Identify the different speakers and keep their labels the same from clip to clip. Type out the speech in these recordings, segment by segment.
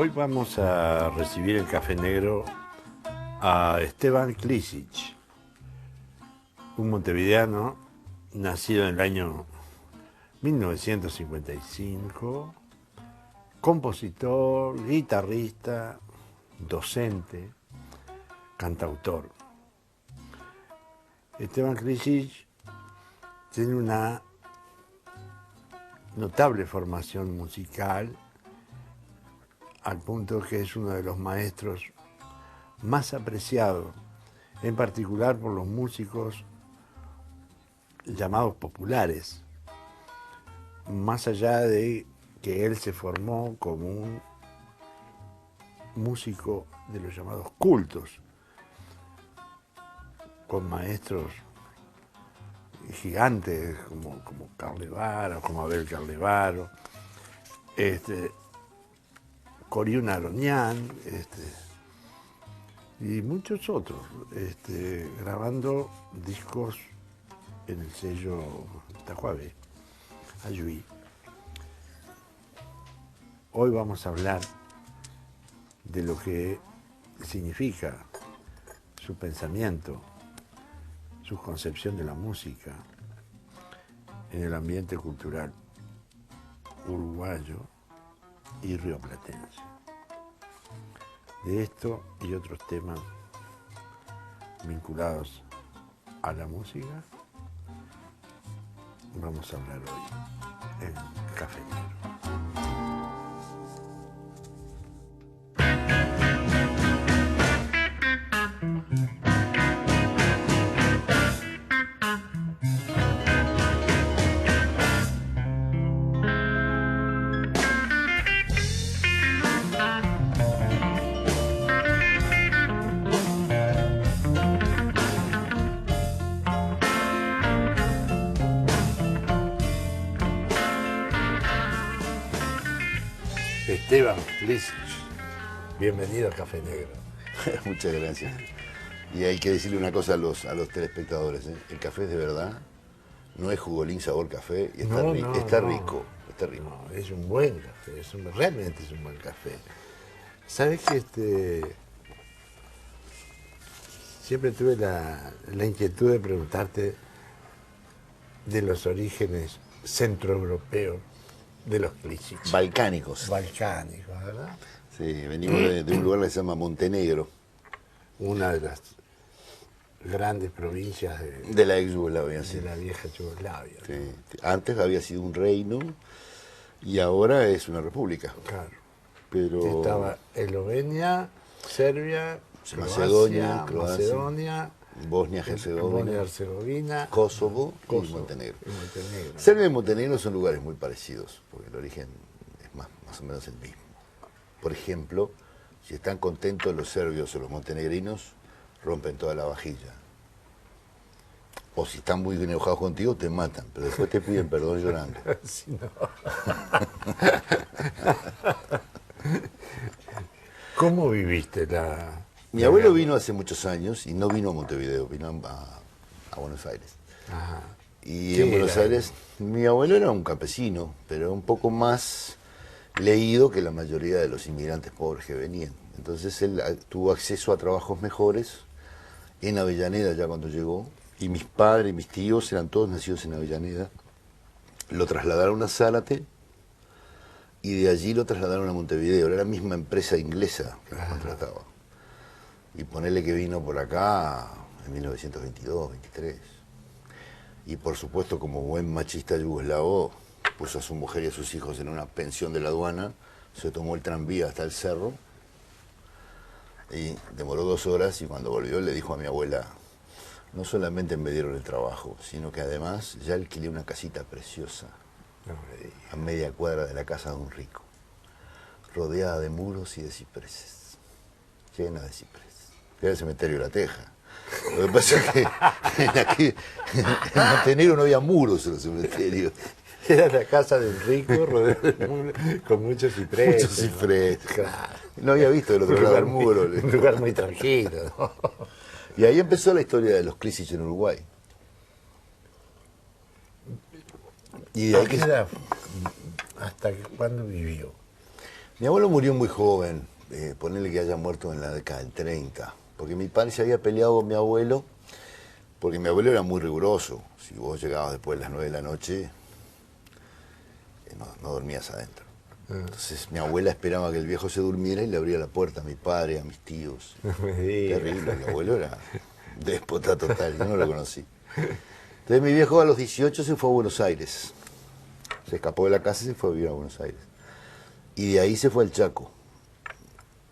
Speaker 1: Hoy vamos a recibir el café negro a Esteban Klisic, un montevideano nacido en el año 1955, compositor, guitarrista, docente, cantautor. Esteban Klisic tiene una notable formación musical, al punto que es uno de los maestros más apreciados, en particular por los músicos llamados populares, más allá de que él se formó como un músico de los llamados cultos, con maestros gigantes como Carlevaro, como Abel Carlevaro, Coriuna Aronian, y muchos otros, grabando discos en el sello Tahuave, Ayuí. Hoy vamos a hablar de lo que significa su pensamiento, su concepción de la música en el ambiente cultural uruguayo y rioplatense. De esto y otros temas vinculados a la música vamos a hablar hoy en Café Negro. Esteban Klisic, bienvenido a Café Negro.
Speaker 2: Muchas gracias. Y hay que decirle una cosa a los telespectadores, ¿eh? El café es de verdad, no es jugolín sabor café, y está, rico.
Speaker 1: No, es un buen café, realmente es un buen café. ¿Sabes que siempre tuve la inquietud de preguntarte de los orígenes centroeuropeos de los Klisic?
Speaker 2: Balcánicos.
Speaker 1: Balcánicos, ¿verdad?
Speaker 2: Sí, venimos de un lugar que se llama Montenegro.
Speaker 1: Una de las grandes provincias
Speaker 2: de la ex Yugoslavia,
Speaker 1: de la vieja Yugoslavia.
Speaker 2: Sí. ¿No? Antes había sido un reino y ahora es una república.
Speaker 1: Claro.
Speaker 2: Pero
Speaker 1: estaba Eslovenia, Serbia,
Speaker 2: Macedonia,
Speaker 1: Macedonia,
Speaker 2: Bosnia-Herzegovina, Kosovo y Montenegro.
Speaker 1: Montenegro.
Speaker 2: Serbia y Montenegro son lugares muy parecidos, porque el origen es más o menos el mismo. Por ejemplo, si están contentos los serbios o los montenegrinos, rompen toda la vajilla. O si están muy enojados contigo, te matan, pero después te piden perdón llorando.
Speaker 1: Sí, no. ¿Cómo viviste la...?
Speaker 2: Mi abuelo vino hace muchos años y no vino a Montevideo, vino a Buenos Aires.
Speaker 1: Ajá.
Speaker 2: Y en Buenos Aires, mi abuelo era un campesino, pero un poco más leído que la mayoría de los inmigrantes pobres que venían. Entonces él tuvo acceso a trabajos mejores en Avellaneda ya cuando llegó, y mis padres y mis tíos eran todos nacidos en Avellaneda. Lo trasladaron a Zárate y de allí lo trasladaron a Montevideo. Era la misma empresa inglesa que lo contrataba. Y ponele que vino por acá en 1922, 23. Y por supuesto, como buen machista yugoslavo, puso a su mujer y a sus hijos en una pensión de la aduana, se tomó el tranvía hasta el cerro, y demoró 2 horas, y cuando volvió le dijo a mi abuela, no solamente me dieron el trabajo, sino que además ya alquilé una casita preciosa, a media cuadra de la casa de un rico, rodeada de muros y de cipreses, llena de cipreses. Era el cementerio de La Teja. Lo que pasa es que en Montenegro no había muros en los cementerios.
Speaker 1: Era la casa del rico rodeada de muros, con muchos cipreses.
Speaker 2: Muchos cipreses.
Speaker 1: Claro.
Speaker 2: No había visto del otro lado del muro.
Speaker 1: Un lugar muy tranquilo, ¿no?
Speaker 2: Y ahí empezó la historia de los Klisic en Uruguay. Y de ahí
Speaker 1: ¿Hasta cuándo vivió?
Speaker 2: Mi abuelo murió muy joven, ponerle que haya muerto en la década del 30, porque mi padre se había peleado con mi abuelo, porque mi abuelo era muy riguroso. Si vos llegabas después de las 9 de la noche, no dormías adentro. Entonces mi abuela esperaba que el viejo se durmiera y le abría la puerta a mi padre, a mis tíos. Terrible, mi abuelo era déspota total, yo no lo conocí. Entonces mi viejo a los 18 se fue a Buenos Aires. Se escapó de la casa y se fue a vivir a Buenos Aires. Y de ahí se fue al Chaco,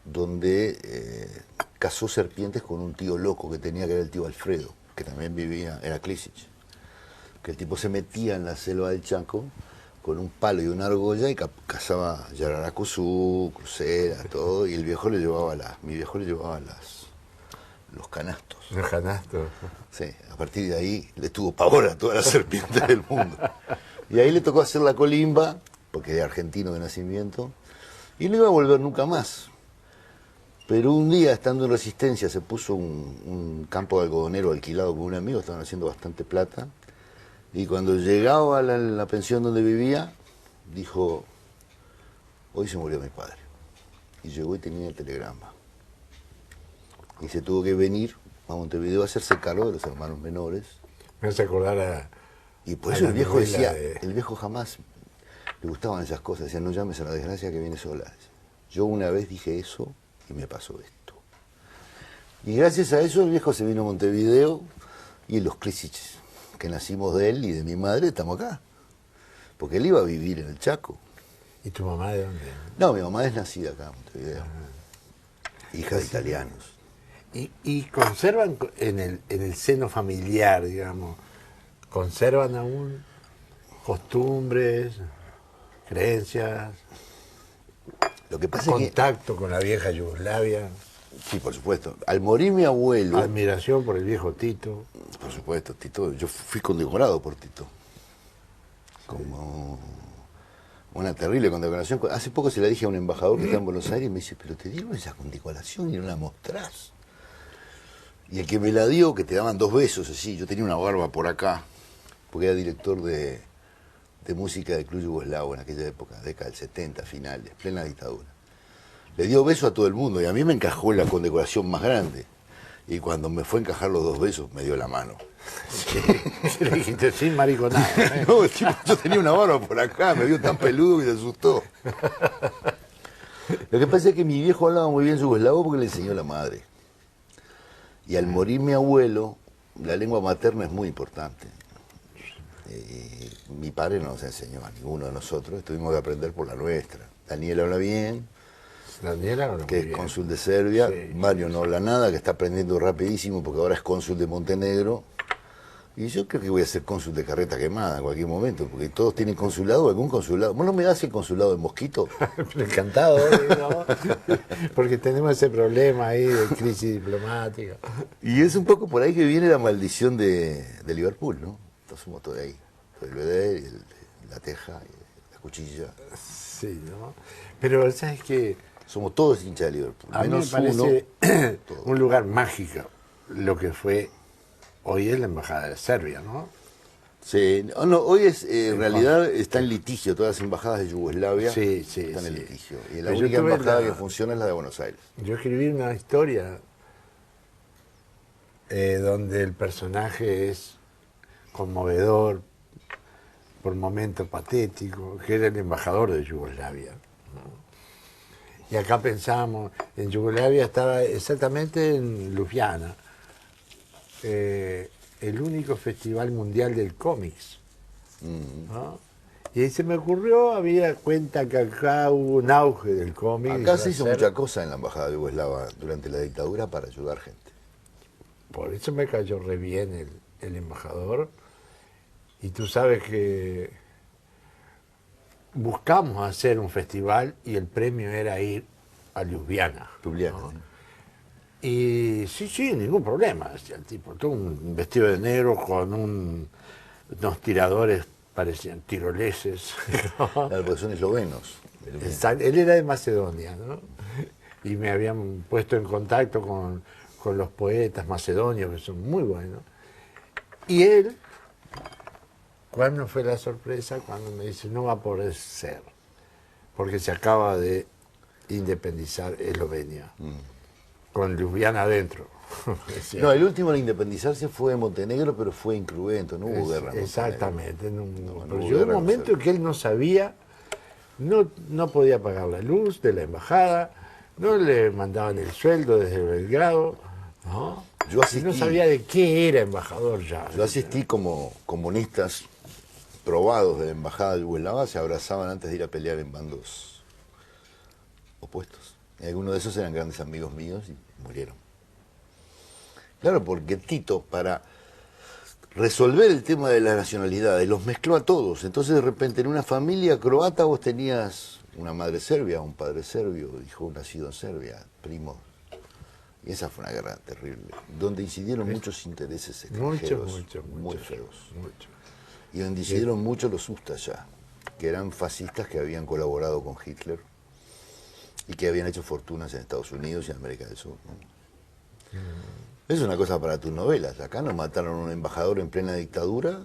Speaker 2: donde cazó serpientes con un tío loco que tenía, que era el tío Alfredo, que también vivía, era Clisich. Que el tipo se metía en la selva del Chaco con un palo y una argolla y cazaba yararacuzú, cruceras, todo, y el viejo le llevaba mi viejo le llevaba los canastos.
Speaker 1: Los canastos.
Speaker 2: Sí, a partir de ahí le tuvo pavor a todas las serpientes del mundo. Y ahí le tocó hacer la colimba, porque era argentino de nacimiento, y no iba a volver nunca más. Pero un día, estando en Resistencia, se puso un campo de algodonero alquilado con un amigo, estaban haciendo bastante plata, y cuando llegaba a la pensión donde vivía, dijo, hoy se murió mi padre. Y llegó y tenía el telegrama. Y se tuvo que venir a Montevideo a hacerse cargo de los hermanos menores.
Speaker 1: Me hace acordar a...
Speaker 2: Y por eso el viejo decía, el viejo jamás le gustaban esas cosas, decía, no llames a la desgracia que viene sola. Yo una vez dije eso y me pasó esto. Y gracias a eso el viejo se vino a Montevideo y los Clisich, que nacimos de él y de mi madre, estamos acá. Porque él iba a vivir en el Chaco.
Speaker 1: ¿Y tu mamá de dónde?
Speaker 2: No, mi mamá es nacida acá en Montevideo. Hija de italianos.
Speaker 1: Y conservan en el seno familiar, digamos, conservan aún costumbres, creencias,
Speaker 2: Lo que pasa
Speaker 1: contacto con la vieja Yugoslavia,
Speaker 2: sí, por supuesto. Al morir mi abuelo,
Speaker 1: admiración por el viejo Tito.
Speaker 2: por supuesto, Tito, yo fui condecorado por Tito. Como una terrible condecoración. Hace poco se la dije a un embajador que está en Buenos Aires y me dice, pero te dieron esa condecoración y no la mostrás. Y el que me la dio, que te daban 2 besos así, yo tenía una barba por acá, porque era director de música del Club Yugoslavo en aquella época, década del 70, finales, plena dictadura. Le dio beso a todo el mundo y a mí me encajó en la condecoración más grande. Y cuando me fue a encajar los 2 besos, me dio la mano.
Speaker 1: Sí, le dijiste sin mariconada.
Speaker 2: No, yo tenía una barba por acá, me vio tan peludo y se asustó. Lo que pasa es que mi viejo hablaba muy bien yugoslavo porque le enseñó la madre. Y al morir mi abuelo, la lengua materna es muy importante. Mi padre no nos enseñó a ninguno de nosotros, tuvimos que aprender por la nuestra. Daniel habla bien, que es cónsul de Serbia. Sí. Mario no habla nada, que está aprendiendo rapidísimo porque ahora es cónsul de Montenegro. Y yo creo que voy a ser cónsul de Carreta Quemada en cualquier momento, porque todos tienen consulado, algún consulado. ¿Vos no me das el consulado de Mosquito?
Speaker 1: Encantado, ¿no? Porque tenemos ese problema ahí de crisis diplomática.
Speaker 2: Y es un poco por ahí que viene la maldición de Liverpool, ¿no? Entonces somos todos ahí. El Belvedere, la teja, la cuchilla.
Speaker 1: Sí, ¿no? Pero, ¿sabes qué?
Speaker 2: Somos todos hinchas de Liverpool.
Speaker 1: A mí me parece un lugar mágico lo que fue. Hoy es la embajada de Serbia, ¿no?
Speaker 2: Sí, no, hoy es, en realidad está en litigio, todas las embajadas de Yugoslavia están en litigio. Y la única embajada que funciona es la de Buenos Aires.
Speaker 1: Yo escribí una historia donde el personaje es conmovedor, por momentos patético, que era el embajador de Yugoslavia, ¿no? Y acá pensamos, en Yugoslavia estaba exactamente en Ljubljana, el único festival mundial del cómics, ¿no? Y ahí se me ocurrió, había cuenta que acá hubo un auge del cómic.
Speaker 2: Acá se hizo mucha cosa en la embajada de Yugoslava durante la dictadura para ayudar gente.
Speaker 1: Por eso me cayó re bien el embajador. Y tú sabes que buscamos hacer un festival y el premio era ir a Ljubljana.
Speaker 2: Ljubljana,
Speaker 1: ¿no?
Speaker 2: ¿sí?
Speaker 1: Y sí, ningún problema. El tipo, todo un vestido de negro con unos tiradores, parecían tiroleses.
Speaker 2: Claro, porque son eslovenos.
Speaker 1: Él era de Macedonia, ¿no? Y me habían puesto en contacto con los poetas macedonios, que son muy buenos. Y él, ¿cuándo fue la sorpresa? Cuando me dice, no va a poder ser, porque se acaba de independizar Eslovenia, con Ljubljana adentro. Decía.
Speaker 2: No, el último en independizarse fue Montenegro, pero fue incruento, no hubo guerra. en
Speaker 1: Exactamente.
Speaker 2: No
Speaker 1: Pero
Speaker 2: hubo
Speaker 1: llegó un
Speaker 2: guerra,
Speaker 1: momento en que él no sabía, no podía pagar la luz de la embajada, no le mandaban el sueldo desde Belgrado, ¿no?
Speaker 2: Yo
Speaker 1: Y
Speaker 2: asistí.
Speaker 1: no sabía de qué era embajador ya.
Speaker 2: Yo asistí como comunistas probados de la embajada de Yugoslava, se abrazaban antes de ir a pelear en bandos opuestos. Y algunos de esos eran grandes amigos míos y murieron. Claro, porque Tito, para resolver el tema de las nacionalidades, los mezcló a todos. Entonces, de repente, en una familia croata vos tenías una madre serbia, un padre serbio, hijo nacido en Serbia, primos. Y esa fue una guerra terrible, donde incidieron muchos intereses extranjeros, muy feos.
Speaker 1: Mucho.
Speaker 2: Y donde incidieron mucho los Ustas ya, que eran fascistas que habían colaborado con Hitler y que habían hecho fortunas en Estados Unidos y en América del Sur, ¿no? Es una cosa para tus novelas. Acá nos mataron a un embajador en plena dictadura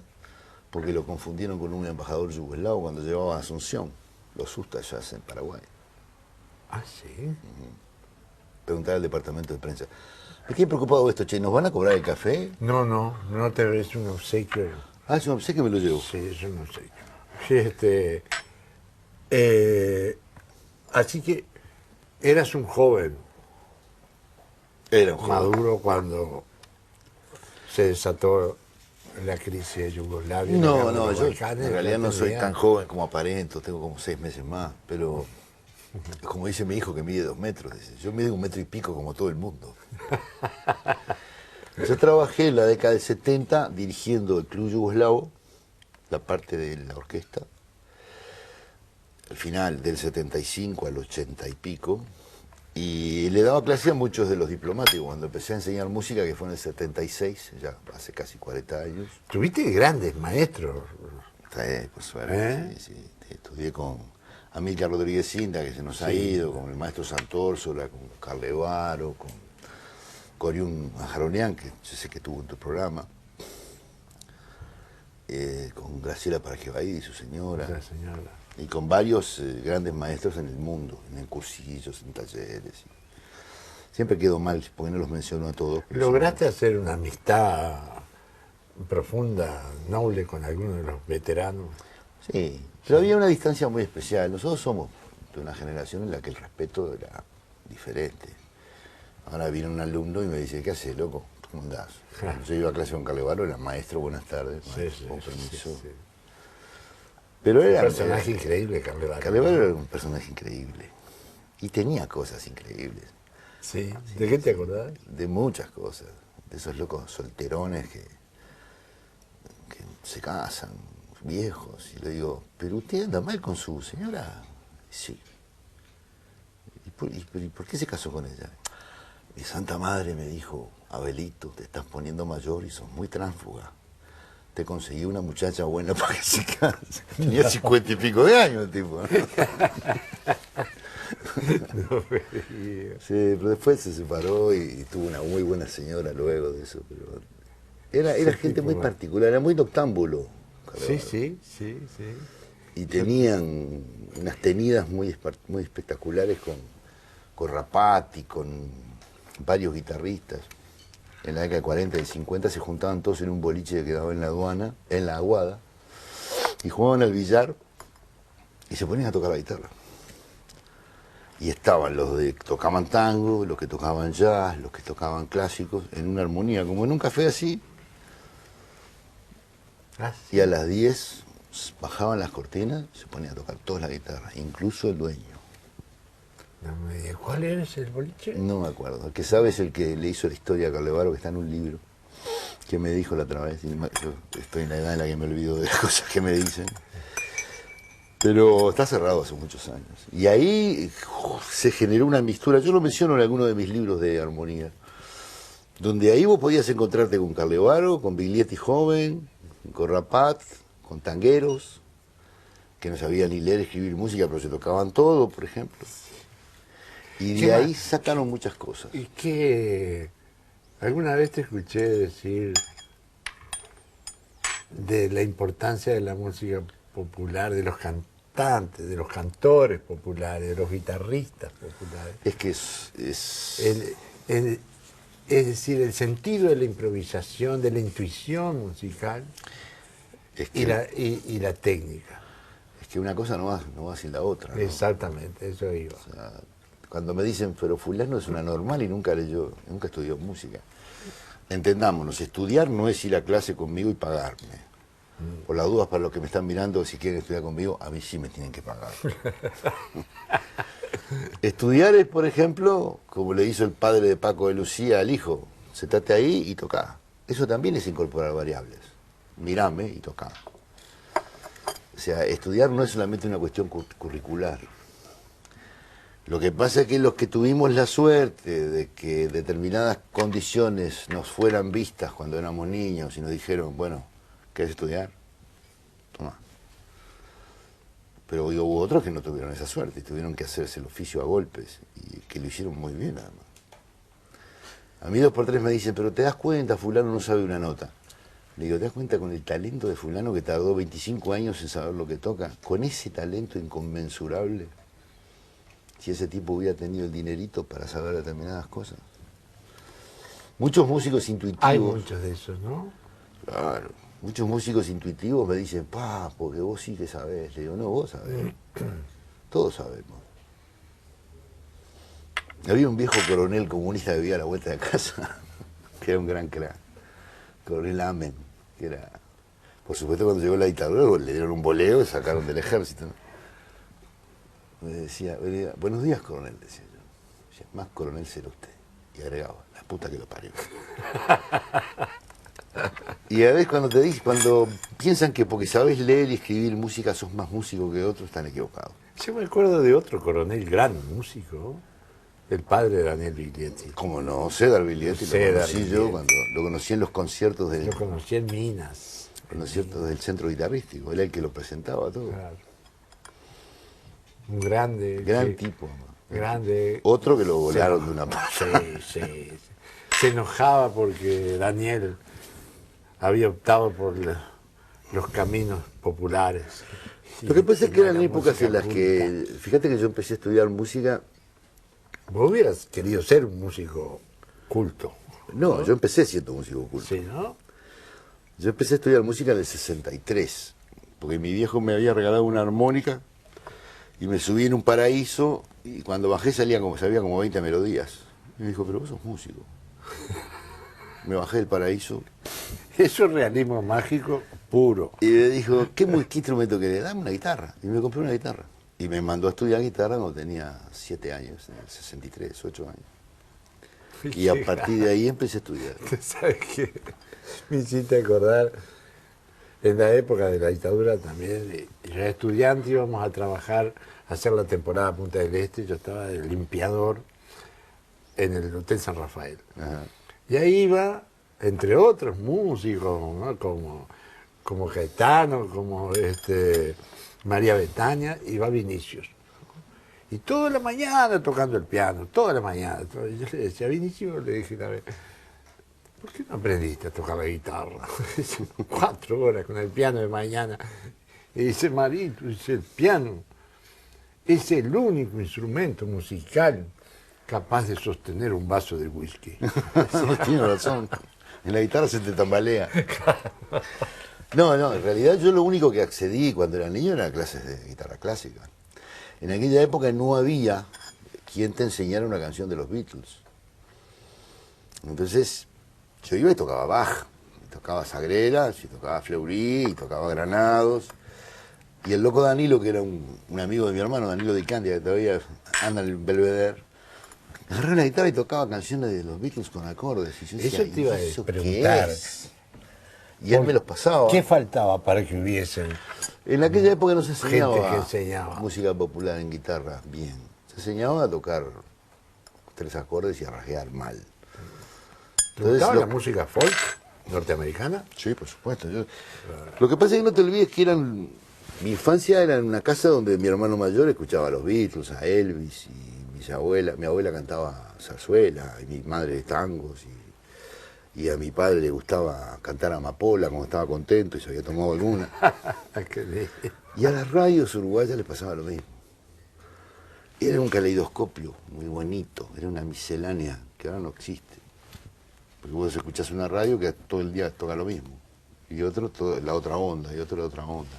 Speaker 2: porque lo confundieron con un embajador yugoslavo cuando llegaba a Asunción. Los Ustas ya en Paraguay.
Speaker 1: Ah, sí.
Speaker 2: Preguntar al departamento de prensa. Me quedé preocupado de esto, che, ¿nos van a cobrar el café?
Speaker 1: No te ves un obsequio.
Speaker 2: Ah, yo sé que me lo llevo.
Speaker 1: Sí, es un obsequio. Sí, así que eras un joven
Speaker 2: Era un joven.
Speaker 1: maduro cuando se desató la crisis de Yugoslavia. la
Speaker 2: No,
Speaker 1: guerra de
Speaker 2: no,
Speaker 1: los
Speaker 2: yo
Speaker 1: Balcanes,
Speaker 2: en realidad
Speaker 1: ya
Speaker 2: no soy
Speaker 1: tenía-
Speaker 2: tan joven como aparento, tengo como 6 meses más, pero como dice mi hijo que mide 2 metros, dice, yo mido 1 metro y pico como todo el mundo. Yo trabajé en la década del 70 dirigiendo el Club Yugoslavo, la parte de la orquesta, al final del 75 al 80 y pico, y le daba clase a muchos de los diplomáticos cuando empecé a enseñar música, que fue en el 76, ya hace casi 40 años.
Speaker 1: Tuviste grandes maestros.
Speaker 2: Por suerte, sí. Estudié con Amílcar Rodríguez Cinta, que se nos ha ido, con el maestro Santórsola, con Carlevaro, con Coriún Ajaronian, que yo sé que tuvo en tu programa, con Graciela Parajebaí y su señora,
Speaker 1: La señora.
Speaker 2: y con varios grandes maestros en el mundo, en cursillos, en talleres. Siempre quedo mal porque no los menciono a todos. pero
Speaker 1: ¿Lograste hacer una amistad profunda, noble con alguno de los veteranos?
Speaker 2: Sí, pero había una distancia muy especial. Nosotros somos de una generación en la que el respeto era diferente. Ahora viene un alumno y me dice, ¿qué haces, loco? ¿Cómo andás? Yo iba a clase con Calevaro, era maestro, buenas tardes, maestro, con permiso.
Speaker 1: sí.
Speaker 2: Pero
Speaker 1: Un
Speaker 2: era
Speaker 1: personaje increíble, Carlevaro.
Speaker 2: Calevaro era un personaje increíble. Y tenía cosas increíbles.
Speaker 1: Sí. ¿De qué te acordás?
Speaker 2: De muchas cosas. De esos locos solterones que se casan, viejos. Y le digo, ¿pero usted anda mal con su señora? Sí. ¿Y por qué se casó con ella? Mi santa madre me dijo, Abelito, te estás poniendo mayor y sos muy tránsfuga. Te conseguí una muchacha buena para que se case. Tenía 50 y pico de años el tipo, ¿no?
Speaker 1: No me digas.
Speaker 2: Sí, pero después se separó y tuvo una muy buena señora luego de eso. Pero era gente muy particular, era muy noctámbulo.
Speaker 1: Sí, sí.
Speaker 2: Y tenían unas tenidas muy espectaculares con Rapati, con varios guitarristas. En la década del 40 y del 50 se juntaban todos en un boliche que quedaba en la aduana, en la Aguada, y jugaban al billar y se ponían a tocar la guitarra. Y estaban los que tocaban tango, los que tocaban jazz, los que tocaban clásicos, en una armonía, como en un café así.
Speaker 1: Ah,
Speaker 2: Y a las 10 bajaban las cortinas, se ponían a tocar toda la guitarra, incluso el dueño.
Speaker 1: no me digas. ¿Cuál es el boliche?
Speaker 2: No me acuerdo. El que sabe es el que le hizo la historia a Carlevaro, que está en un libro, que me dijo la otra vez. Yo estoy en la edad en la que me olvido de las cosas que me dicen. Pero está cerrado hace muchos años. Y ahí se generó una mistura. Yo lo menciono en alguno de mis libros de armonía. Donde ahí vos podías encontrarte con Carlevaro, con Biglietti joven, con Rapat, con tangueros, que no sabían ni leer, escribir música, pero se tocaban todo, por ejemplo. Y
Speaker 1: ¿Qué
Speaker 2: de
Speaker 1: más?
Speaker 2: ahí sacaron muchas cosas.
Speaker 1: ¿Y qué? ¿Alguna vez te escuché decir de la importancia de la música popular, de los cantantes, de los cantores populares, de los guitarristas populares.
Speaker 2: Es que
Speaker 1: Es decir, el sentido de la improvisación, de la intuición musical
Speaker 2: es
Speaker 1: y
Speaker 2: que,
Speaker 1: y la técnica.
Speaker 2: es que una cosa no va sin la otra, ¿no?
Speaker 1: Exactamente, eso iba.
Speaker 2: O sea, cuando me dicen, pero fulano es una normal y nunca estudió música. Entendámonos, estudiar no es ir a clase conmigo y pagarme. Por las dudas, para los que me están mirando, si quieren estudiar conmigo, a mí sí me tienen que pagar. Estudiar es, por ejemplo, como le hizo el padre de Paco de Lucía al hijo, sentate ahí y tocá. Eso también es incorporar variables. Mirame y tocá. O sea, estudiar no es solamente una cuestión curricular. Lo que pasa es que los que tuvimos la suerte de que determinadas condiciones nos fueran vistas cuando éramos niños y nos dijeron, bueno, ¿querés estudiar? Toma. Pero hubo otros que no tuvieron esa suerte y tuvieron que hacerse el oficio a golpes y que lo hicieron muy bien además. A mí 2x3 me dicen, pero ¿te das cuenta? Fulano no sabe una nota. Le digo, ¿te das cuenta con el talento de fulano que tardó 25 años en saber lo que toca? Con ese talento inconmensurable, si ese tipo hubiera tenido el dinerito para saber determinadas cosas. Muchos músicos intuitivos...
Speaker 1: Hay muchos de esos, ¿no?
Speaker 2: Claro. Muchos músicos intuitivos me dicen, porque vos sí que sabés. Le digo, no, vos sabés. Todos sabemos. Había un viejo coronel comunista que vivía a la vuelta de casa, que era un gran crack. Coronel Amen, que era... Por supuesto, cuando llegó la dictadura, le dieron un boleo y sacaron del ejército. Me decía, buenos días, coronel, decía yo. Decía, más coronel será usted. Y agregaba, la puta que lo parió. Y a veces cuando piensan que porque sabes leer y escribir música sos más músico que otros, están equivocados.
Speaker 1: Yo me acuerdo de otro coronel, gran músico, el padre de Daniel Biglietti.
Speaker 2: Como no, Cedar Biglietti, lo conocí yo cuando lo conocí en los conciertos del...
Speaker 1: Lo conocí en Minas.
Speaker 2: Conciertos del centro guitarrístico, era el que lo presentaba todo.
Speaker 1: Claro. Un grande.
Speaker 2: Gran tipo.
Speaker 1: Grande.
Speaker 2: Otro que lo volaron de una pata.
Speaker 1: Sí. Se enojaba porque Daniel había optado por los caminos populares.
Speaker 2: Lo que pasa es que eran épocas en las que, fíjate que yo empecé a estudiar música.
Speaker 1: Vos hubieras querido ser un músico culto.
Speaker 2: No, yo empecé siendo músico culto.
Speaker 1: Sí, ¿no?
Speaker 2: Yo empecé a estudiar música en el 63, porque mi viejo me había regalado una armónica y me subí en un paraíso y cuando bajé sabía como 20 melodías. Y me dijo, pero vos sos músico. Me bajé del paraíso.
Speaker 1: Eso es realismo mágico puro.
Speaker 2: Y me dijo, ¿qué instrumento querés? Dame una guitarra. Y me compré una guitarra. Y me mandó a estudiar guitarra cuando tenía 7 años, en el 63, 8 años. Y a partir de ahí empecé a estudiar.
Speaker 1: ¿Sabes qué? Me hiciste acordar, en la época de la dictadura también, yo era estudiante, íbamos a trabajar, a hacer la temporada Punta del Este, yo estaba de limpiador en el Hotel San Rafael.
Speaker 2: Ajá.
Speaker 1: Y ahí iba, entre otros músicos, ¿no? como Gaetano, como María Betania, iba Vinicius. Y toda la mañana tocando el piano, toda la mañana. Y yo le decía a Vinicius, le dije una vez, ¿por qué no aprendiste a tocar la guitarra? 4 horas con el piano de mañana. Y dice, Marito, dice, el piano es el único instrumento musical capaz de sostener un vaso de whisky.
Speaker 2: Tiene razón. En la guitarra se te tambalea. No, en realidad yo lo único que accedí cuando era niño era clases de guitarra clásica. En aquella época no había quien te enseñara una canción de los Beatles. Entonces, yo iba y tocaba Bach, y tocaba Sagreras, y tocaba Fleury, y tocaba Granados. Y el loco Danilo, que era un amigo de mi hermano, Danilo de Candia, que todavía anda en el Belvedere, agarró la guitarra y tocaba canciones de los Beatles con acordes. Y yo decía,
Speaker 1: Eso te iba a
Speaker 2: ¿eso
Speaker 1: preguntar.
Speaker 2: qué es? Y él me los pasaba.
Speaker 1: ¿Qué faltaba para que hubiesen
Speaker 2: En aquella época no se enseñaba,
Speaker 1: gente que enseñaba
Speaker 2: música popular en guitarra bien. Se enseñaba a tocar 3 acordes y a rasguear mal.
Speaker 1: ¿Te gustaba la música folk norteamericana?
Speaker 2: Sí, por supuesto. Lo que pasa es que no te olvides que mi infancia era en una casa donde mi hermano mayor escuchaba a los Beatles, a Elvis, y mi abuela cantaba zarzuela, y mi madre tangos, y a mi padre le gustaba cantar amapola cuando estaba contento y se había tomado alguna. Y a las radios uruguayas les pasaba lo mismo. Era un caleidoscopio muy bonito, era una miscelánea que ahora no existe. Porque vos escuchás una radio que todo el día toca lo mismo, y otro la otra onda, y otro la otra onda.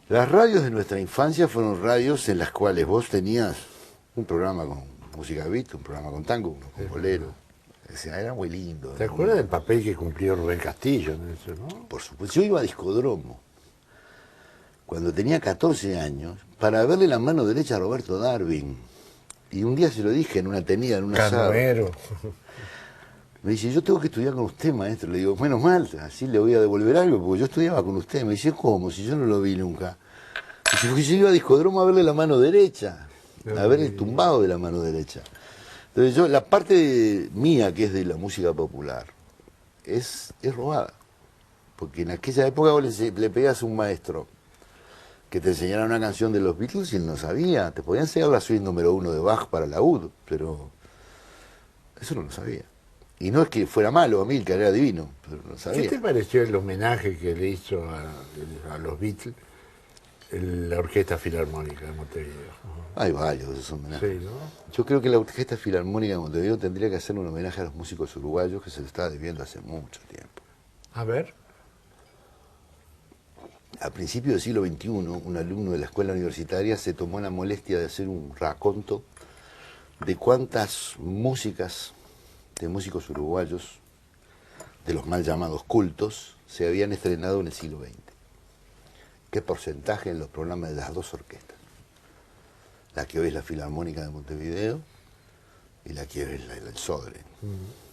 Speaker 2: Las radios de nuestra infancia fueron radios en las cuales vos tenías un programa con música beat, un programa con tango, uno con bolero. O sea, era muy lindo.
Speaker 1: ¿Te acuerdas del papel que cumplió Rubén Castillo en eso, no?
Speaker 2: Por supuesto, yo iba a Discodromo cuando tenía 14 años para verle la mano derecha a Roberto Darwin. Y un día se lo dije en una tenida, en una sala.
Speaker 1: Canoero.
Speaker 2: Me dice, yo tengo que estudiar con usted, maestro. Le digo, menos mal, así le voy a devolver algo, porque yo estudiaba con usted. Me dice, ¿cómo? Si yo no lo vi nunca. Dice, porque yo iba a Discodromo a verle la mano derecha, a ver el tumbado de la mano derecha. Entonces yo, la parte mía, que es de la música popular, es robada. Porque en aquella época vos le pedías a un maestro que te enseñara una canción de los Beatles y él no sabía. Te podía enseñar la suite número 1 de Bach para la UD, pero eso no lo sabía. Y no es que fuera malo, Amílcar era divino, pero no sabía.
Speaker 1: ¿Qué te pareció el homenaje que le hizo a los Beatles la Orquesta Filarmónica de Montevideo?
Speaker 2: Hay varios de esos homenajes.
Speaker 1: Sí, ¿no?
Speaker 2: Yo creo que la Orquesta Filarmónica de Montevideo tendría que hacer un homenaje a los músicos uruguayos que se le estaba debiendo hace mucho tiempo.
Speaker 1: A ver.
Speaker 2: A principios del siglo XXI, un alumno de la escuela universitaria se tomó la molestia de hacer un raconto de cuántas músicas de músicos uruguayos, de los mal llamados cultos, se habían estrenado en el siglo XX. ¿Qué porcentaje en los programas de las dos orquestas? La que hoy es la Filarmónica de Montevideo y la que hoy es el Sodre.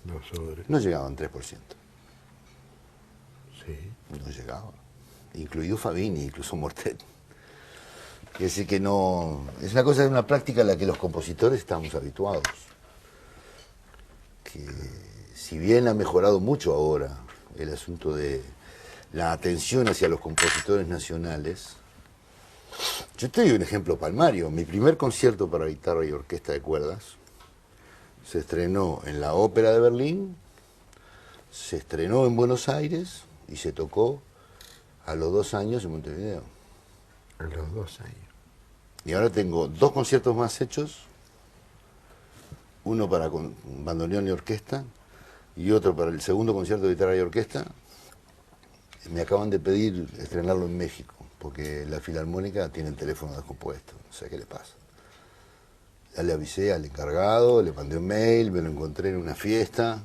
Speaker 1: Los Sodre.
Speaker 2: No llegaban 3%.
Speaker 1: Sí.
Speaker 2: No llegaba. Incluido Fabini, incluso Mortet. Es decir, que no. Es una cosa, una práctica a la que los compositores estamos habituados. Que si bien ha mejorado mucho ahora el asunto de la atención hacia los compositores nacionales, yo te doy un ejemplo palmario. Mi primer concierto para guitarra y orquesta de cuerdas se estrenó en la Ópera de Berlín, se estrenó en Buenos Aires y se tocó a los 2 años en Montevideo.
Speaker 1: A los 2 años.
Speaker 2: Y ahora tengo 2 conciertos más hechos, uno para con bandoneón y orquesta y otro para el segundo concierto de guitarra y orquesta. Me acaban de pedir estrenarlo en México, porque la Filarmónica tiene el teléfono descompuesto, no sé qué le pasa. Ya le avisé al encargado, le mandé un mail, me lo encontré en una fiesta.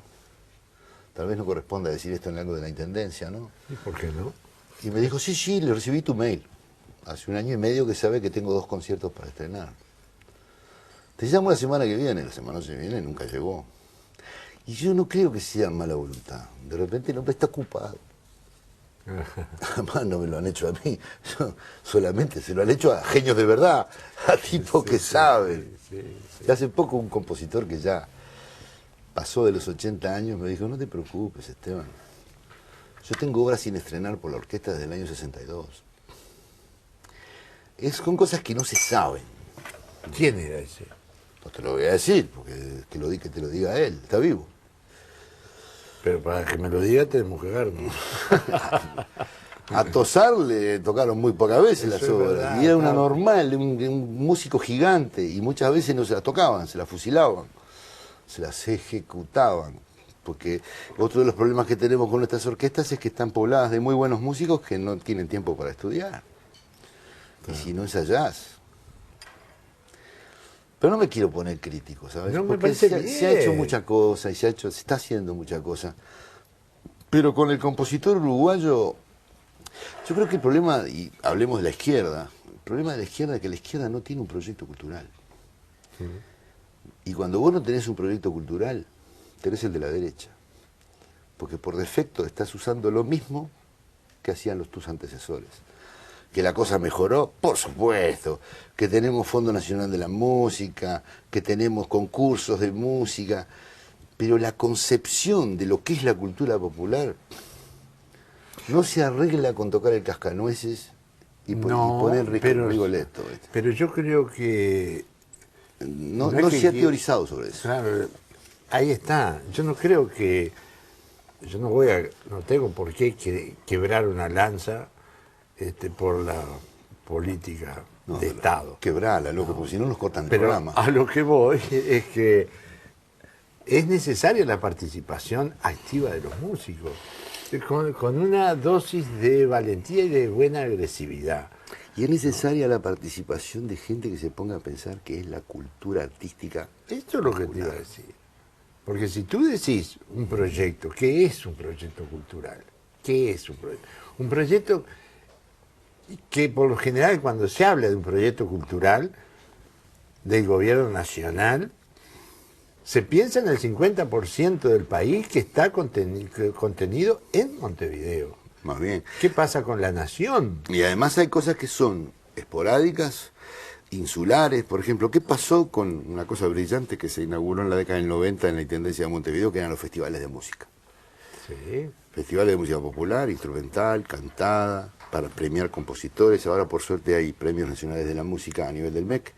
Speaker 2: Tal vez no corresponda decir esto en algo de la Intendencia, ¿no?
Speaker 1: ¿Y por qué no?
Speaker 2: Y me dijo, sí, le recibí tu mail. Hace 1 año y medio que sabe que tengo 2 conciertos para estrenar. Te llamo la semana que viene. La semana que viene nunca llegó. Y yo no creo que sea mala voluntad. De repente el hombre está ocupado. Además no me lo han hecho a mí. Solamente se lo han hecho a genios de verdad. A tipos que saben. Y hace poco un compositor que ya pasó de los 80 años me dijo, no te preocupes, Esteban. Yo tengo obras sin estrenar por la orquesta desde el año 62. Son cosas que no se saben.
Speaker 1: ¿Quién era ese?
Speaker 2: No te lo voy a decir, porque que te lo diga él, está vivo.
Speaker 1: Pero para que me lo diga tenemos que vernos.
Speaker 2: A Tosar le tocaron muy pocas veces las obras.
Speaker 1: Verdad,
Speaker 2: Y era una normal, un músico gigante, y muchas veces no se las tocaban, se las fusilaban, se las ejecutaban. Porque otro de los problemas que tenemos con nuestras orquestas es que están pobladas de muy buenos músicos que no tienen tiempo para estudiar. Y si no ensayás. Pero no me quiero poner crítico, ¿sabes?
Speaker 1: No, me
Speaker 2: porque
Speaker 1: parece
Speaker 2: se ha hecho
Speaker 1: bien.
Speaker 2: mucha cosa y se está haciendo mucha cosa. Pero con el compositor uruguayo, yo creo que el problema, y hablemos de la izquierda, el problema de la izquierda es que la izquierda no tiene un proyecto cultural. Y cuando vos no tenés un proyecto cultural, tenés el de la derecha. Porque por defecto estás usando lo mismo que hacían tus antecesores. Que la cosa mejoró, por supuesto. Que tenemos Fondo Nacional de la Música, que tenemos concursos de música. Pero la concepción de lo que es la cultura popular no se arregla con tocar el cascanueces y poner Rigoletto.
Speaker 1: Pero yo creo que...
Speaker 2: No se ha teorizado sobre eso.
Speaker 1: Claro, ahí está. Yo no creo que... No tengo por qué quebrar una lanza por la política
Speaker 2: No,
Speaker 1: de Estado.
Speaker 2: Quebrala, loco, porque si no nos cortan el
Speaker 1: Pero
Speaker 2: programa.
Speaker 1: a lo que voy es que es necesaria la participación activa de los músicos, con una dosis de valentía y de buena agresividad.
Speaker 2: Y es necesaria la participación de gente que se ponga a pensar qué es la cultura artística.
Speaker 1: Esto es lo que te iba a decir. Porque si tú decís un proyecto, ¿qué es un proyecto cultural? ¿Qué es un proyecto? Un proyecto que por lo general cuando se habla de un proyecto cultural del gobierno nacional, se piensa en el 50% del país que está contenido en Montevideo.
Speaker 2: Más bien.
Speaker 1: ¿Qué pasa con la nación?
Speaker 2: Y además hay cosas que son esporádicas, insulares. Por ejemplo, ¿qué pasó con una cosa brillante que se inauguró en la década del 90 en la Intendencia de Montevideo, que eran los festivales de música?
Speaker 1: Sí.
Speaker 2: Festivales de música popular, instrumental, cantada, para premiar compositores. Ahora, por suerte, hay premios nacionales de la música a nivel del MEC.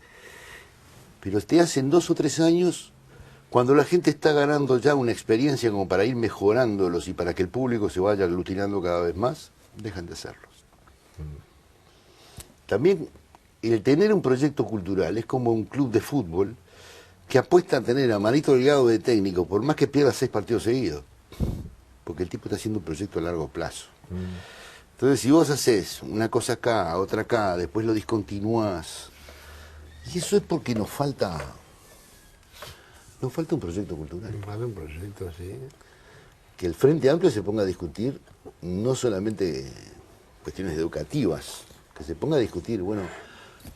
Speaker 2: Pero te hacen 2 o 3 años, cuando la gente está ganando ya una experiencia como para ir mejorándolos y para que el público se vaya aglutinando cada vez más, dejan de hacerlos. También el tener un proyecto cultural es como un club de fútbol que apuesta a tener a Manito Delgado de técnico, por más que pierda 6 partidos seguidos, porque el tipo está haciendo un proyecto a largo plazo. Entonces, si vos haces una cosa acá, otra acá, después lo discontinuás, y eso es porque nos falta un proyecto cultural.
Speaker 1: Más de un proyecto, sí.
Speaker 2: Que el Frente Amplio se ponga a discutir no solamente cuestiones educativas, que se ponga a discutir, bueno,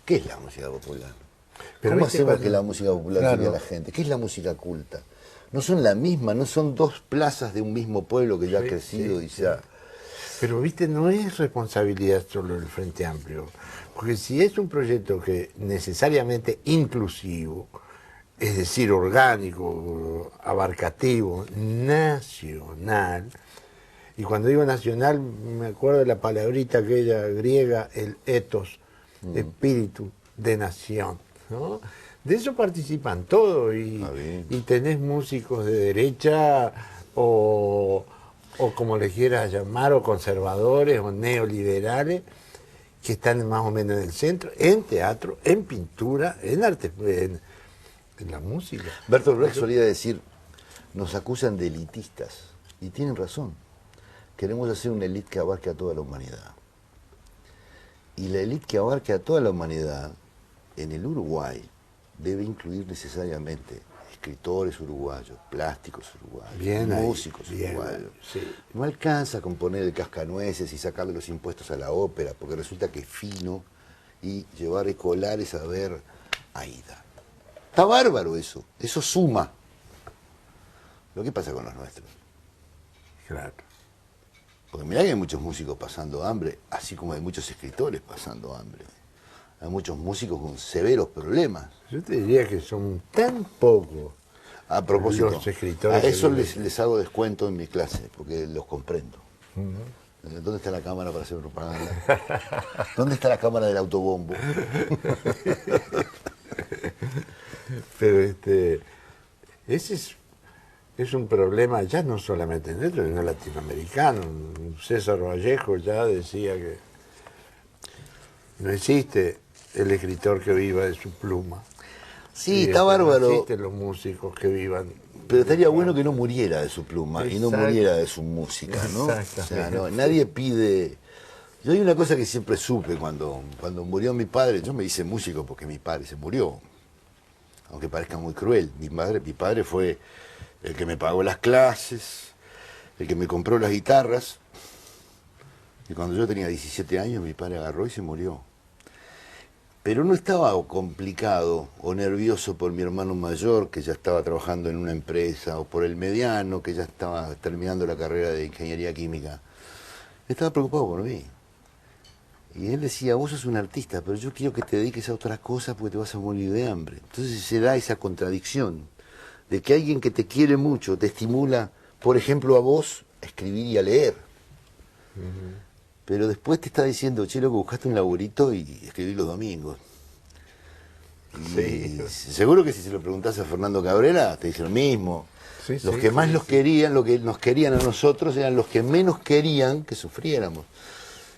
Speaker 2: ¿qué es la música popular?
Speaker 1: Pero
Speaker 2: ¿Cómo
Speaker 1: viste
Speaker 2: hacemos
Speaker 1: cuando-
Speaker 2: que la música popular
Speaker 1: Claro.
Speaker 2: llegue a la gente? ¿Qué es la música culta? No son la misma, no son 2 plazas de un mismo pueblo que ya ha
Speaker 1: Sí,
Speaker 2: crecido
Speaker 1: sí,
Speaker 2: y
Speaker 1: sí.
Speaker 2: ya...
Speaker 1: Pero, viste, no es responsabilidad solo del Frente Amplio. Porque si es un proyecto que necesariamente inclusivo, es decir, orgánico, abarcativo, nacional, y cuando digo nacional me acuerdo de la palabrita aquella griega, el ethos, espíritu de nación, ¿no? De eso participan todos y tenés músicos de derecha o como les quieras llamar, o conservadores o neoliberales, que están más o menos en el centro, en teatro, en pintura, en arte, en la música.
Speaker 2: Bertolt Brecht solía decir, nos acusan de elitistas, y tienen razón. Queremos hacer una élite que abarque a toda la humanidad. Y la élite que abarque a toda la humanidad, en el Uruguay, debe incluir necesariamente escritores uruguayos, plásticos uruguayos,
Speaker 1: Bien ahí,
Speaker 2: músicos
Speaker 1: bien,
Speaker 2: uruguayos.
Speaker 1: sí.
Speaker 2: No alcanza con poner el cascanueces y sacarle los impuestos a la ópera, porque resulta que es fino, y llevar escolares a ver Aida. Está bárbaro eso suma. Lo que pasa con los nuestros.
Speaker 1: Claro.
Speaker 2: Porque mirá que hay muchos músicos pasando hambre, así como hay muchos escritores pasando hambre. Hay muchos músicos con severos problemas.
Speaker 1: Yo te diría que son tan pocos
Speaker 2: A propósito,
Speaker 1: los escritores.
Speaker 2: a eso
Speaker 1: que viven.
Speaker 2: les hago descuento en mi clase, porque los comprendo. ¿Dónde está la cámara para hacer propaganda? ¿Dónde está la cámara del autobombo?
Speaker 1: Pero ese es un problema ya no solamente nuestro, sino latinoamericano. César Vallejo ya decía que no existe el escritor que viva de su pluma.
Speaker 2: Sí,
Speaker 1: Y,
Speaker 2: está bárbaro.
Speaker 1: No existen los músicos que vivan.
Speaker 2: Pero estaría bueno que no muriera de su pluma y no
Speaker 1: Exacto.
Speaker 2: muriera de su música, ¿no?
Speaker 1: Exactamente.
Speaker 2: O sea, nadie pide... Yo hay una cosa que siempre supe cuando murió mi padre. Yo me hice músico porque mi padre se murió. Aunque parezca muy cruel. Mi padre fue el que me pagó las clases, el que me compró las guitarras. Y cuando yo tenía 17 años, mi padre agarró y se murió. Pero no estaba complicado o nervioso por mi hermano mayor, que ya estaba trabajando en una empresa, o por el mediano, que ya estaba terminando la carrera de ingeniería química. Estaba preocupado por mí. Y él decía, vos sos un artista, pero yo quiero que te dediques a otras cosas porque te vas a morir de hambre. Entonces se da esa contradicción de que alguien que te quiere mucho te estimula, por ejemplo, a vos a escribir y a leer. Pero después te está diciendo, che, loco, buscaste un laburito y escribí los domingos. Y seguro que si se lo preguntás a Fernando Cabrera, te dice lo mismo.
Speaker 1: Sí,
Speaker 2: Los
Speaker 1: sí,
Speaker 2: que más
Speaker 1: sí,
Speaker 2: los querían, lo que nos querían a nosotros, eran los que menos querían que sufriéramos.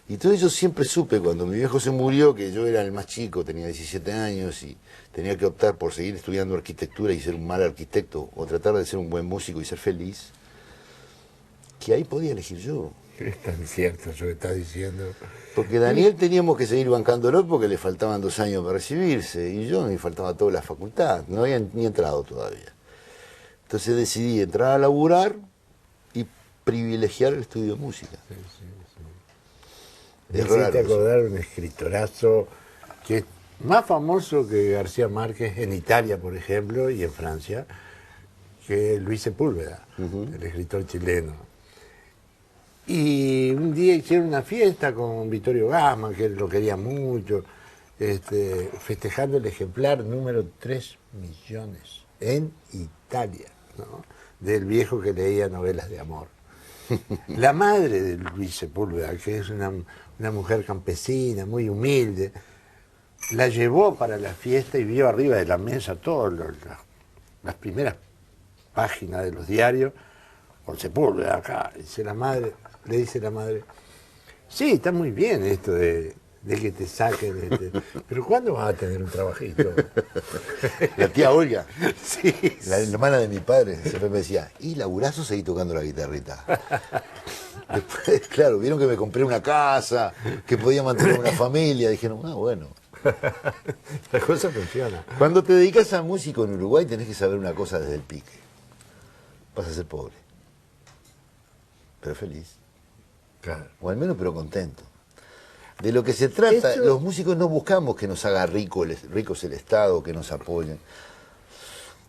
Speaker 2: Y entonces yo siempre supe, cuando mi viejo se murió, que yo era el más chico, tenía 17 años y tenía que optar por seguir estudiando arquitectura y ser un mal arquitecto, o tratar de ser un buen músico y ser feliz, que ahí podía elegir yo.
Speaker 1: Es tan cierto eso que estás diciendo.
Speaker 2: Porque Daniel teníamos que seguir bancándolo porque le faltaban 2 años para recibirse, y yo me faltaba toda la facultad, no había ni entrado todavía. Entonces decidí entrar a laburar y privilegiar el estudio de música.
Speaker 1: Sí, sí, sí.
Speaker 2: Es
Speaker 1: Me hiciste
Speaker 2: raro eso.
Speaker 1: acordar un escritorazo que es más famoso que García Márquez en Italia, por ejemplo, y en Francia, que es Luis Sepúlveda, el escritor chileno. Y un día hicieron una fiesta con Vittorio Gassman, que él lo quería mucho, festejando el ejemplar número 3 millones en Italia, ¿no? Del viejo que leía novelas de amor. La madre de Luis Sepúlveda, que es una mujer campesina, muy humilde, la llevó para la fiesta y vio arriba de la mesa todas las primeras páginas de los diarios, con Sepúlveda acá. Le dice la madre, sí, está muy bien esto de que te saquen, pero ¿cuándo vas a tener un trabajito?
Speaker 2: La tía Olga,
Speaker 1: Sí,
Speaker 2: la hermana de mi padre, siempre me decía, ¿y laburás o seguís tocando la guitarrita? Después, claro, vieron que me compré una casa, que podía mantener una familia, dijeron, bueno.
Speaker 1: la cosa funciona.
Speaker 2: Cuando te dedicas a músico en Uruguay tenés que saber una cosa desde el pique. Vas a ser pobre, pero feliz.
Speaker 1: Claro.
Speaker 2: O al menos pero contento. De lo que se trata,
Speaker 1: Eso...
Speaker 2: los músicos no buscamos que nos haga ricos el Estado, que nos apoyen.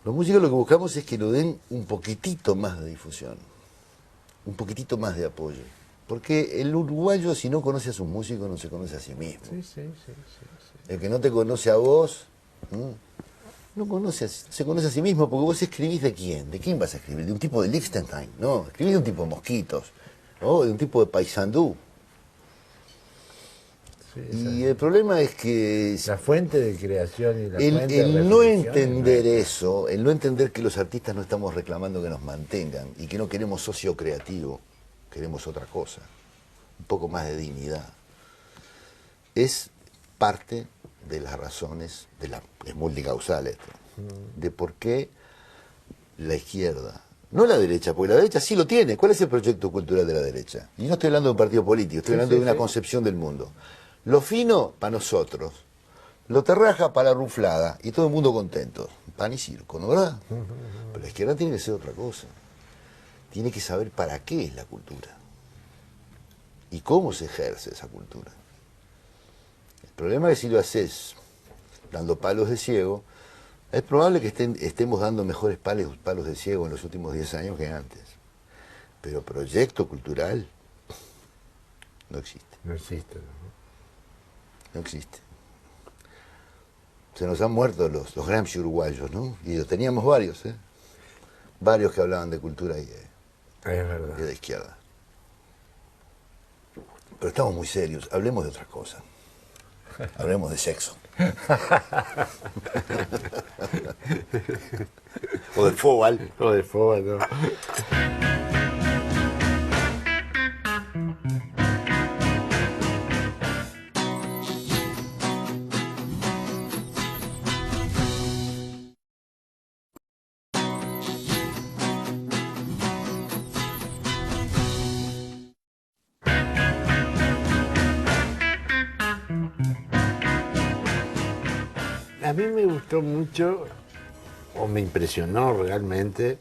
Speaker 2: Los músicos lo que buscamos es que nos den un poquitito más de difusión, un poquitito más de apoyo. Porque el uruguayo, si no conoce a sus músicos, no se conoce a sí mismo.
Speaker 1: Sí, sí, sí, sí.
Speaker 2: El que no te conoce a vos, no se conoce a sí mismo, porque vos escribís de quién. ¿De quién vas a escribir? De un tipo de Liechtenstein, no. Escribís de un tipo de Mosquitos, ¿no? De un tipo de Paysandú.
Speaker 1: Sí,
Speaker 2: Y el problema es que
Speaker 1: la fuente de creación y la fuente de
Speaker 2: el no
Speaker 1: reflexión
Speaker 2: entender
Speaker 1: es
Speaker 2: eso, el no entender que los artistas no estamos reclamando que nos mantengan y que no queremos socio creativo, queremos otra cosa, un poco más de dignidad, es parte de las razones, es multicausal esto, de por qué la izquierda, no la derecha, porque la derecha sí lo tiene. ¿Cuál es el proyecto cultural de la derecha? Y no estoy hablando de un partido político, estoy hablando de una concepción del mundo. Lo fino para nosotros, lo terraja para la ruflada y todo el mundo contento. Pan y circo, ¿no verdad? Pero la izquierda tiene que ser otra cosa. Tiene que saber para qué es la cultura y cómo se ejerce esa cultura. El problema es que si lo haces dando palos de ciego, es probable que estemos dando mejores palos de ciego en los últimos 10 años que antes. Pero proyecto cultural no existe.
Speaker 1: No existe, ¿no?
Speaker 2: No existe. Se nos han muerto los Gramsci uruguayos, ¿no? Y teníamos varios, ¿eh? Varios que hablaban de cultura y
Speaker 1: Es verdad.
Speaker 2: de la izquierda. Pero estamos muy serios, hablemos de otra cosa. Hablemos de sexo. O del fútbol.
Speaker 1: O de fútbol, ¿no? A mí me gustó mucho, o me impresionó realmente,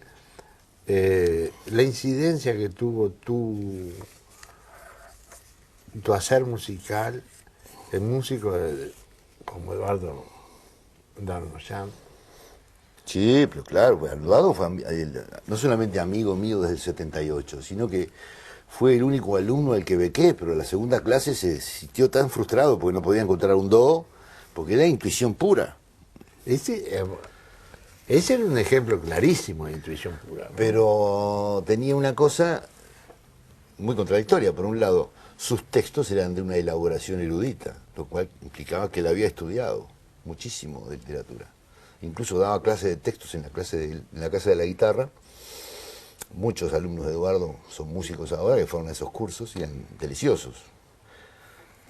Speaker 1: la incidencia que tuvo tu hacer musical, el músico como Eduardo Darnoyan.
Speaker 2: Sí, pero claro, pues, Eduardo fue no solamente amigo mío desde el 78, sino que fue el único alumno al que bequé, pero en la segunda clase se sintió tan frustrado porque no podía encontrar un do, porque era intuición pura.
Speaker 1: Ese era un ejemplo clarísimo de intuición pura, ¿no?
Speaker 2: Pero tenía una cosa muy contradictoria. Por un lado, sus textos eran de una elaboración erudita, lo cual implicaba que él había estudiado muchísimo de literatura. Incluso daba clases de textos en la Casa de la Guitarra. Muchos alumnos de Eduardo son músicos ahora que fueron a esos cursos y eran deliciosos.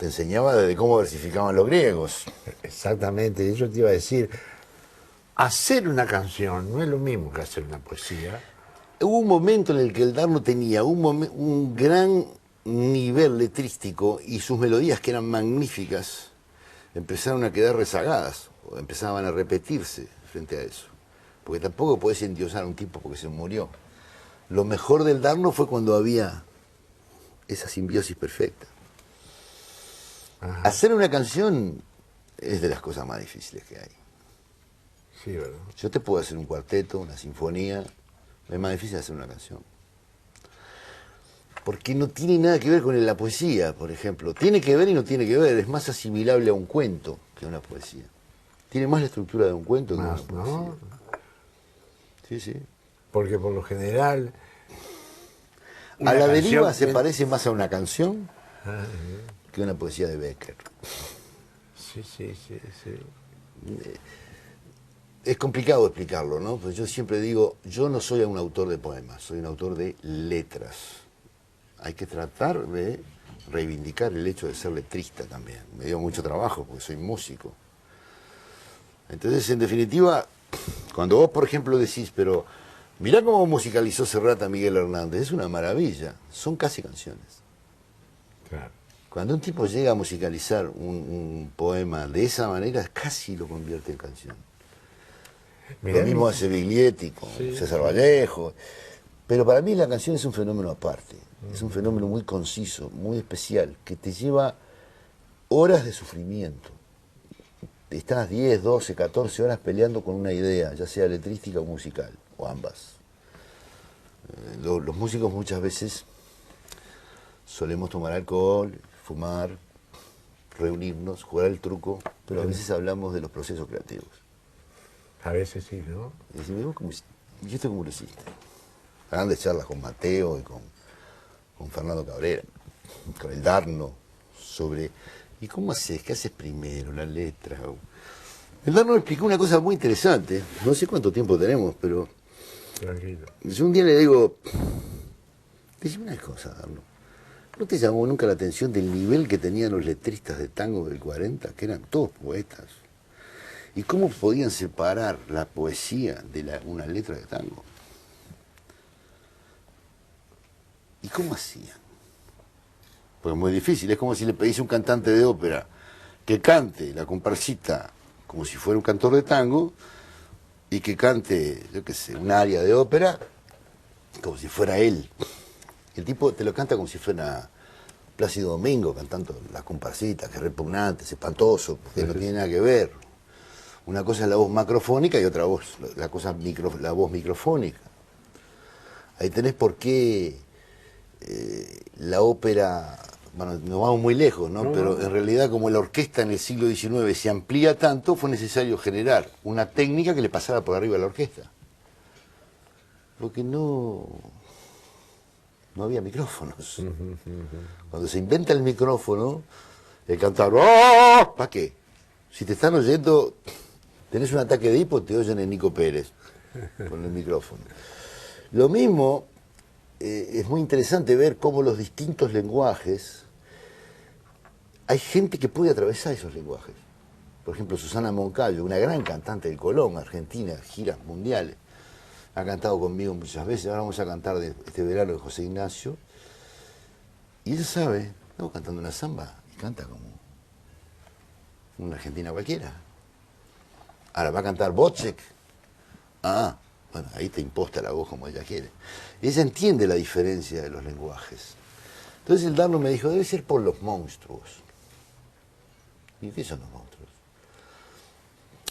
Speaker 2: Te enseñaba de cómo versificaban los griegos.
Speaker 1: Exactamente, eso te iba a decir. Hacer una canción no es lo mismo que hacer una poesía.
Speaker 2: Hubo un momento en el que el Darno tenía un gran nivel letrístico y sus melodías, que eran magníficas, empezaron a quedar rezagadas, o empezaban a repetirse frente a eso. Porque tampoco podés endiosar a un tipo porque se murió. Lo mejor del Darno fue cuando había esa simbiosis perfecta.
Speaker 1: Ajá.
Speaker 2: Hacer una canción es de las cosas más difíciles que hay.
Speaker 1: Sí, ¿verdad?
Speaker 2: Yo te puedo hacer un cuarteto, una sinfonía, es más difícil hacer una canción. Porque no tiene nada que ver con la poesía, por ejemplo. Tiene que ver y no tiene que ver, es más asimilable a un cuento que a una poesía. Tiene más la estructura de un cuento que
Speaker 1: Más,
Speaker 2: una poesía.
Speaker 1: ¿no?
Speaker 2: Sí, sí.
Speaker 1: Porque por lo general...
Speaker 2: A
Speaker 1: una
Speaker 2: la
Speaker 1: canción
Speaker 2: deriva se
Speaker 1: que-
Speaker 2: parece más a una canción que a una poesía de Becker.
Speaker 1: Sí, sí, sí, sí.
Speaker 2: Es complicado explicarlo, ¿no? Pues yo siempre digo, yo no soy un autor de poemas, soy un autor de letras. Hay que tratar de reivindicar el hecho de ser letrista también. Me dio mucho trabajo porque soy músico. Entonces, en definitiva, cuando vos, por ejemplo, decís, pero mirá cómo musicalizó Serrat a Miguel Hernández, es una maravilla, son casi canciones.
Speaker 1: Claro.
Speaker 2: Cuando un tipo llega a musicalizar un poema de esa manera, casi lo convierte en canción.
Speaker 1: Mirá,
Speaker 2: Lo mismo hace Biglietti con
Speaker 1: Sí,
Speaker 2: César
Speaker 1: sí.
Speaker 2: Vallejo. Pero para mí la canción es un fenómeno aparte, es un fenómeno muy conciso, muy especial, que te lleva horas de sufrimiento. Estás 10, 12, 14 horas peleando con una idea, ya sea letrística o musical, o ambas. Los músicos muchas veces solemos tomar alcohol, fumar, reunirnos, jugar al truco, pero a veces hablamos de los procesos creativos.
Speaker 1: A veces sí, ¿no?
Speaker 2: Y decimos, ¿y esto cómo lo hiciste? Grandes charlas con Mateo y con Fernando Cabrera, con el Darno, sobre ¿y cómo haces? ¿Qué haces primero? La letra. El Darno explicó una cosa muy interesante, no sé cuánto tiempo tenemos, pero
Speaker 1: Tranquilo.
Speaker 2: yo un día le digo, decime una cosa, Darno, ¿no te llamó nunca la atención del nivel que tenían los letristas de tango del 40, que eran todos poetas? ¿Y cómo podían separar la poesía de una letra de tango? ¿Y cómo hacían? Porque es muy difícil, es como si le pedís a un cantante de ópera que cante la comparsita como si fuera un cantor de tango y que cante, yo qué sé, un aria de ópera como si fuera él. El tipo te lo canta como si fuera Plácido Domingo cantando la comparsita, que es repugnante, es espantoso, porque no tiene nada que ver. Una cosa es la voz macrofónica y otra voz, la voz microfónica. Ahí tenés por qué la ópera, bueno, nos vamos muy lejos, ¿no? Pero en realidad, como la orquesta en el siglo XIX se amplía tanto, fue necesario generar una técnica que le pasara por arriba a la orquesta. Porque no había micrófonos. Cuando se inventa el micrófono, el cantar, ¡oh! ¿Para qué? Si te están oyendo, tenés un ataque de hipo, te oyen en Nico Pérez con el micrófono. Lo mismo, es muy interesante ver cómo los distintos lenguajes, hay gente que puede atravesar esos lenguajes. Por ejemplo, Susana Moncayo, una gran cantante del Colón, argentina, giras mundiales, ha cantado conmigo muchas veces, ahora vamos a cantar este verano de José Ignacio, y ella sabe, estamos cantando una samba, y canta como una argentina cualquiera. Ahora va a cantar Bocek. Ah, bueno, ahí te imposta la voz como ella quiere. Ella entiende la diferencia de los lenguajes. Entonces el Darno me dijo, debe ser por los monstruos. ¿Y qué son los monstruos?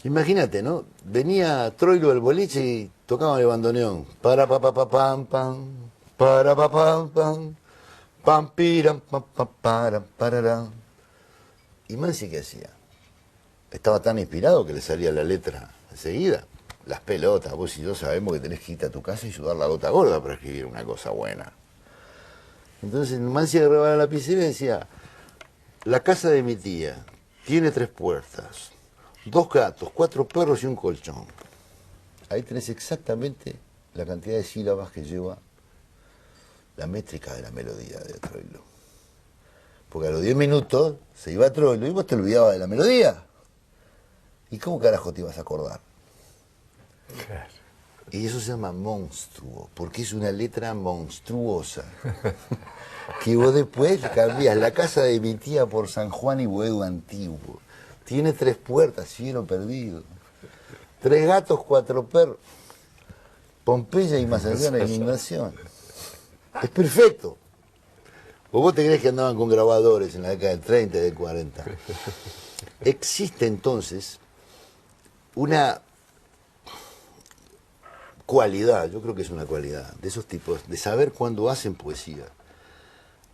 Speaker 2: Imagínate, ¿no? Venía Troilo del boliche y tocaban el bandoneón. Para pa pa pa pam pam, para pa pam pam, pam piram pam pam para parará. ¿Y Mansi qué hacía? Estaba tan inspirado que le salía la letra enseguida. Las pelotas, vos y yo sabemos que tenés que irte a tu casa y sudar la gota gorda para escribir una cosa buena. Entonces Mansi agarraba la lapicera y decía, la casa de mi tía tiene 3 puertas, 2 gatos, 4 perros y un colchón. Ahí tenés exactamente la cantidad de sílabas que lleva la métrica de la melodía de Troilo. Porque a los 10 minutos se iba a trolo y vos te olvidabas de la melodía. ¿Y cómo carajo te ibas a acordar?
Speaker 1: Claro.
Speaker 2: Y eso se llama monstruo, porque es una letra monstruosa. Que vos después cambias la casa de mi tía por San Juan y Boedo Antiguo. Tiene 3 puertas, cielo perdido. 3 gatos, 4 perros. Pompeya y más allá de la inundación. Es perfecto. ¿O vos te crees que andaban con grabadores en la década del 30 y del 40? Existe entonces una cualidad, yo creo que es una cualidad, de esos tipos, de saber cuándo hacen poesía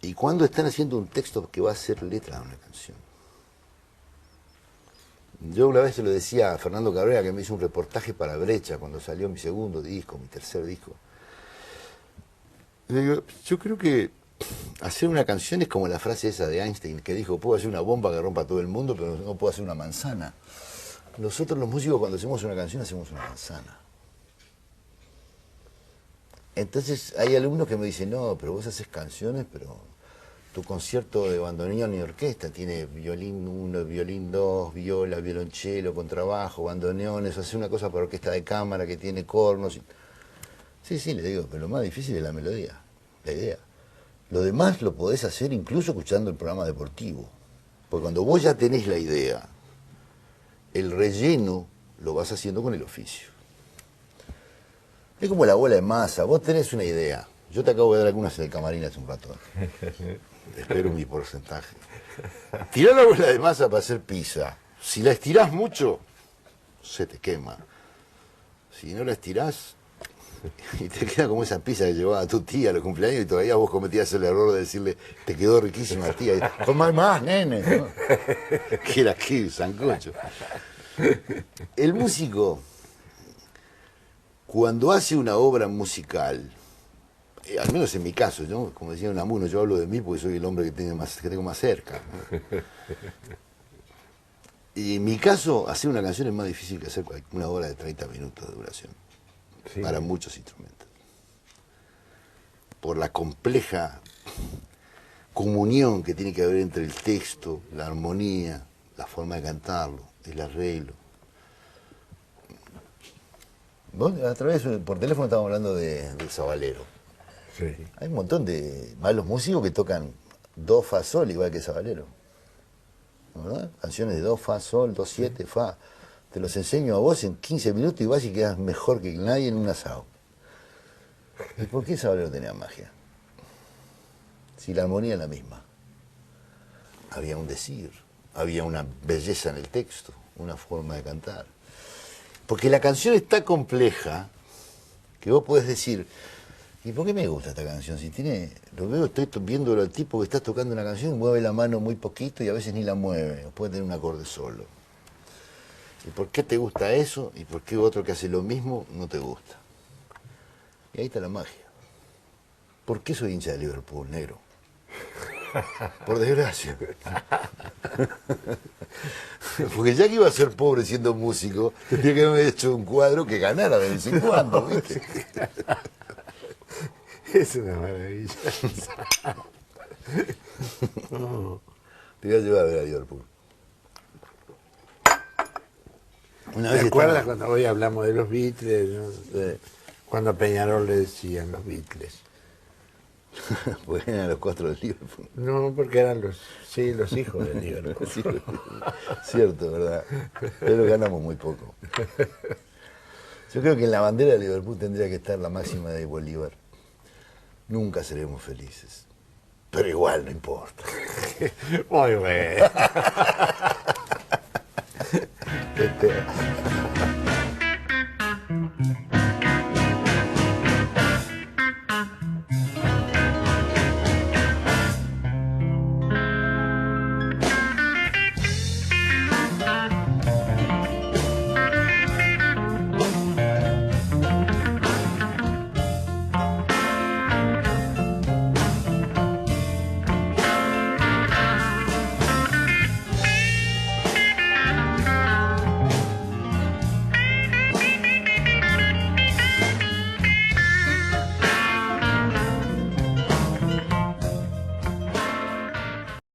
Speaker 2: y cuándo están haciendo un texto que va a ser letra de una canción. Yo una vez se lo decía a Fernando Cabrera, que me hizo un reportaje para Brecha cuando salió mi segundo disco, mi tercer disco. Le digo, yo creo que hacer una canción es como la frase esa de Einstein, que dijo, puedo hacer una bomba que rompa todo el mundo, pero no puedo hacer una manzana. Nosotros los músicos cuando hacemos una canción hacemos una manzana. Entonces hay alumnos que me dicen, no, pero vos haces canciones, pero tu concierto de bandoneón y orquesta tiene violín 1, violín 2, viola, violonchelo, contrabajo, bandoneones, hace una cosa para orquesta de cámara que tiene cornos. Sí, le digo, pero lo más difícil es la melodía, la idea. Lo demás lo podés hacer incluso escuchando el programa deportivo. Porque cuando vos ya tenés la idea, el relleno lo vas haciendo con el oficio. Es como la bola de masa, vos tenés una idea. Yo te acabo de dar algunas en el camarín hace un rato. Espero mi porcentaje. Tirá la bola de masa para hacer pizza. Si la estirás mucho, se te quema. Si no la estirás, y te queda como esa pizza que llevaba a tu tía a los cumpleaños y todavía vos cometías el error de decirle, te quedó riquísima tía. Y, con más, nene. ¿No? Que era aquí, sancocho. El músico, cuando hace una obra musical, al menos en mi caso, ¿no? Como decía Unamuno, yo hablo de mí porque soy el hombre que tengo más cerca, ¿no? Y en mi caso, hacer una canción es más difícil que hacer una obra de 30 minutos de duración, sí, para muchos instrumentos. Por la compleja comunión que tiene que haber entre el texto, la armonía, la forma de cantarlo, el arreglo. Vos, a través, por teléfono estamos hablando del Sabalero.
Speaker 1: Sí.
Speaker 2: Hay un montón de malos músicos que tocan do, fa, sol, igual que Sabalero. ¿Verdad? Canciones de do, fa, sol, do, 7, fa. Te los enseño a vos en 15 minutos y vas y quedas mejor que nadie en un asado. ¿Y por qué Sabalero tenía magia? Si la armonía es la misma. Había un decir, había una belleza en el texto, una forma de cantar. Porque la canción es tan compleja que vos podés decir, ¿y por qué me gusta esta canción? Si tiene, lo veo, estoy viendo al tipo que está tocando una canción y mueve la mano muy poquito y a veces ni la mueve, o puede tener un acorde solo. ¿Y por qué te gusta eso? ¿Y por qué otro que hace lo mismo no te gusta? Y ahí está la magia. ¿Por qué soy hincha de Liverpool, negro? Por desgracia. Porque ya que iba a ser pobre siendo músico, tendría que haber hecho un cuadro que ganara de vez en cuando, ¿viste?
Speaker 1: Es una maravilla.
Speaker 2: No. Te voy a llevar a ver a Liverpool.
Speaker 1: ¿Te acuerdas cuando hoy hablamos de los Beatles? ¿No? Sí. Cuando a Peñarol le decían los Beatles.
Speaker 2: Porque eran los 4 del Liverpool.
Speaker 1: No, porque eran los hijos del Liverpool.
Speaker 2: Sí, cierto, ¿verdad? Pero ganamos muy poco. Yo creo que en la bandera de Liverpool tendría que estar la máxima de Bolívar. Nunca seremos felices. Pero igual no importa.
Speaker 1: Muy bueno.